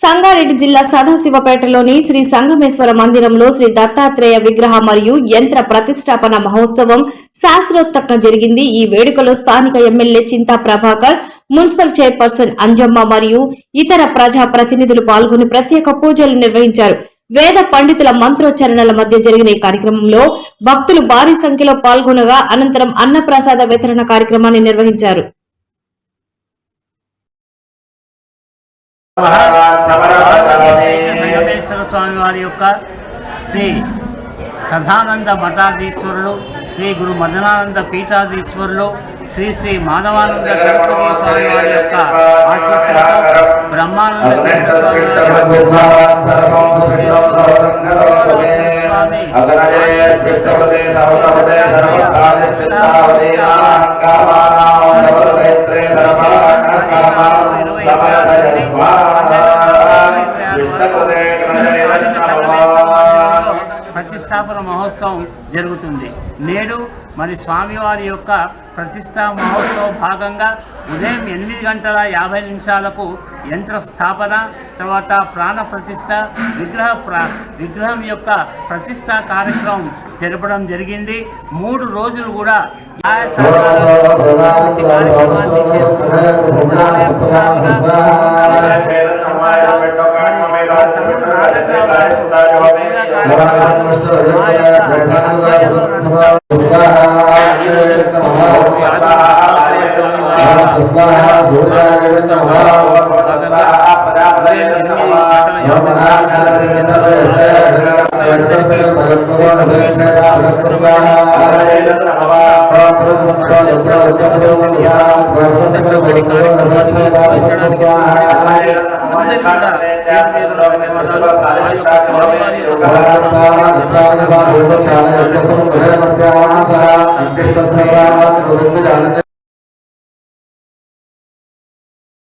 సంగారెడ్డి జిల్లా సదాశివపేటలోని శ్రీ సంగమేశ్వర మందిరంలో శ్రీ దత్తాత్రేయ విగ్రహ మరియు యంత్ర ప్రతిష్టాపన మహోత్సవం శాస్త్రోక్తంగా జరిగింది. ఈ వేడుకలో స్థానిక MLA Chinta Prabhakar, municipal chairperson Anjamma మరియు ఇతర ప్రజా ప్రతినిధులు పాల్గొని ప్రత్యేక పూజలు నిర్వహించారు. వేద పండితుల మంత్రోచ్చరణల మధ్య జరిగిన ఈ కార్యక్రమంలో భక్తులు భారీ సంఖ్యలో పాల్గొనగా అనంతరం అన్నప్రసాద వితరణ కార్యక్రమాన్ని నిర్వహించారు. సంగమేశ్వర స్వామి వారి యొక్క శ్రీ సదానంద మఠాధీశ్వరులు, శ్రీ గురు మదనానంద పీఠాధీశ్వరులు, శ్రీ శ్రీ మాధవానంద సరస్వతి స్వామి వారి యొక్క ఆశీస్సులతో, బ్రహ్మానంద తీర్థ స్వామి వారి ఆశీస్సులతో, నరసింహరావు స్వామి ఆశీస్సులతో ప్రతిష్టాపన మహోత్సవం జరుగుతుంది. నేడు మరి స్వామివారి యొక్క ప్రతిష్టా మహోత్సవ భాగంగా ఉదయం 8:50 యంత్ర స్థాపన, తర్వాత ప్రాణ ప్రతిష్ట, విగ్రహం యొక్క ప్రతిష్టా కార్యక్రమం జరపడం జరిగింది. 3 రోజులు కూడా కార్యక్రమాన్ని చేసుకున్నాం. తమ్ముడు నారాయణరావు గారు పూజా కార్యక్రమాలు మా యొక్క ఆధ్వర్యంలో నడుస్తారు. చక్కటి కార్యక్రమాన్ని నిర్వహించడానికి ధన్యవాదాలు. ఆ యొక్క స్వామివారి యొక్క